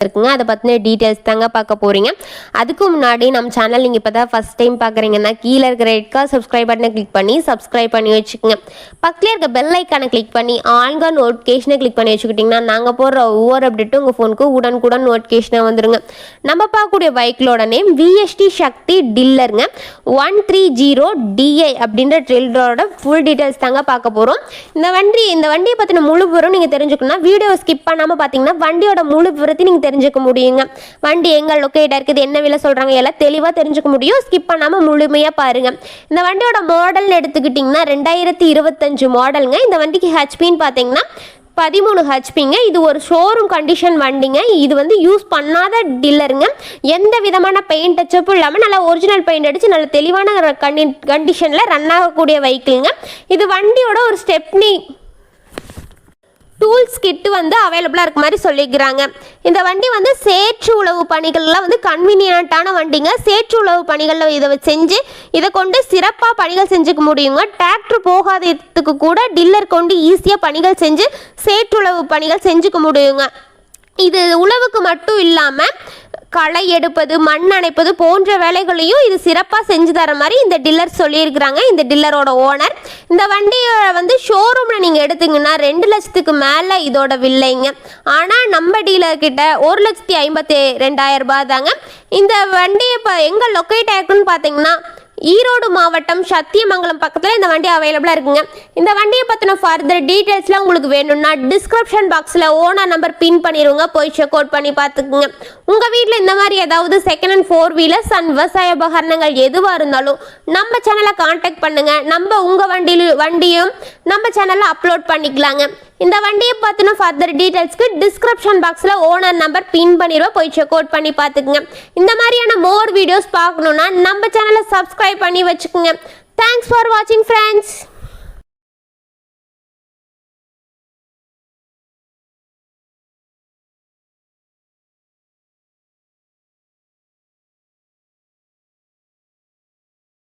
இருக்குங்க. அதை பற்றின டீட்டெயில்ஸ் தாங்க பார்க்க போகிறீங்க. அதுக்கு முன்னாடி நம்ம சேனல் நீங்கள் இப்போ தான் ஃபஸ்ட் டைம் பார்க்குறீங்கன்னா கீழே இருக்கிற ரெட் கலர் சப்ஸ்கிரைப் பட்டனை கிளிக் பண்ணி சப்ஸ்கிரைப் பண்ணி வச்சுக்கோங்க. பக்கத்தில் இருக்க பெல் ஐக்கானை கிளிக் பண்ணி ஆல்கா நோட்டிஃபிகேஷனை கிளிக் பண்ணி வச்சுக்கிட்டிங்கன்னா நாங்கள் போடுற ஒவ்வொரு அப்டேட்டும் உங்கள் ஃபோனுக்கு உடனுக்குடன் நோட்டிஃபிகேஷனாக வந்துடுங்க. நம்ம பார்க்கக்கூடிய பைக்கிலோட நேம் விஎஸ்டி சக்தி டில்லருங்க. 130DI அப்படின்ற ட்ரில்லரோட ஃபுல் டீட்டெயில்ஸ் தாங்க பார்க்க போகிறோம். இந்த வண்டியை பற்றின முழு விவரம் நீங்கள் தெரிஞ்சுக்கணும்னா வீடியோ ஸ்கிப் பண்ணாமல் பார்த்தீங்கன்னா வண்டியோட முழு விவரத்தை நீங்கள் தெரிஞ்சுக்க முடியுங்க. வண்டி எங்க லொக்கேட் இருக்குது, என்ன விலை சொல்றாங்க, எல்லாம் தெளிவாக தெரிஞ்சுக்க முடியும். ஸ்கிப் பண்ணாமல் முழுமையாக பாருங்க. இந்த வண்டியோட மாடல்னு எடுத்துக்கிட்டிங்கன்னா 2025 மாடலுங்க. இந்த வண்டிக்கு ஹெச்பின்னு பார்த்தீங்கன்னா 13 ஹெச்பிங்க. இது ஒரு ஷோரூம் கண்டிஷன் வண்டிங்க. இது வந்து யூஸ் பண்ணாத டீலருங்க. எந்த விதமான பெயிண்ட் டச்சப்பும் இல்லாமல் நல்லா ஒரிஜினல் பெயிண்ட் அடித்து நல்ல தெளிவான கண்டிஷனில் ரன் ஆகக்கூடிய வெஹிக்கிள்ங்க. இது வண்டியோட ஒரு ஸ்டெப்னி டூல்ஸ் கிட்டு வந்து அவைலபிளாக இருக்க மாதிரி சொல்லிக்கிறாங்க. இந்த வண்டி வந்து சேற்று உழவு பணிகள்லாம் வந்து கன்வீனியன்ட்டான வண்டிங்க. சேற்று உழவு பணிகளில் இதை கொண்டு சிறப்பாக பணிகள் செஞ்சுக்க முடியுங்க. டிராக்டர் போகாததுக்கு கூட டில்லர் கொண்டு ஈஸியாக பணிகள் செஞ்சு சேற்றுழவு பணிகள் செஞ்சுக்க முடியுங்க. இது உழவுக்கு மட்டும் இல்லாமல் களை எடுப்பது, மண் அணைப்பது போன்ற வேலைகளையும் இது சிறப்பாக செஞ்சு தர மாதிரி இந்த டீலர் சொல்லியிருக்கிறாங்க. இந்த டீலரோட ஓனர் இந்த வண்டியை வந்து ஷோரூமில் நீங்கள் எடுத்தீங்கன்னா 2 லட்சத்துக்கு மேலே இதோட வில்லைங்க. ஆனால் நம்ம டீலர்கிட்ட 1,52,000 ரூபாய் தாங்க. இந்த வண்டியை இப்போ எங்கே லொக்கேட் ஆயிருக்குன்னு பார்த்தீங்கன்னா ஈரோடு மாவட்டம் சத்தியமங்கலம் பக்கத்தில் இந்த வண்டி அவைலபிளாக இருக்குங்க. இந்த வண்டியை பற்றின ஃபர்தர் டீட்டெயில்ஸ்லாம் உங்களுக்கு வேணும்னா டிஸ்கிரிப்ஷன் பாக்ஸில் ஓனர் நம்பர் பின் பண்ணிடுவோங்க. போய் செக் அவுட் பண்ணி பார்த்துக்குங்க. உங்கள் வீட்டில் இந்த மாதிரி ஏதாவது செகண்ட் அண்ட் 4 வீலர்ஸ் அண்ட் விவசாய உபகரணங்கள் எதுவாக இருந்தாலும் நம்ம சேனலை கான்டாக்ட் பண்ணுங்கள். நம்ம உங்கள் வண்டியும் நம்ம சேனலில் அப்லோட் பண்ணிக்கலாங்க. இந்த வண்டியை பற்றின ஃபர்தர் டீட்டெயில்ஸ்க்கு டிஸ்கிரிப்ஷன் பாக்ஸில் ஓனர் நம்பர் பின் பண்ணிடுவோம். போய் செக் அவுட் பண்ணி பார்த்துக்குங்க. இந்த மாதிரியான மோர் வீடியோஸ் பார்க்கணுன்னா நம்ம சேனலை சப்ஸ்கிரைப் பண்ணி வச்சுக்கோங்க. தேங்க்ஸ் ஃபார் வாட்சிங் ஃப்ரெண்ட்ஸ்.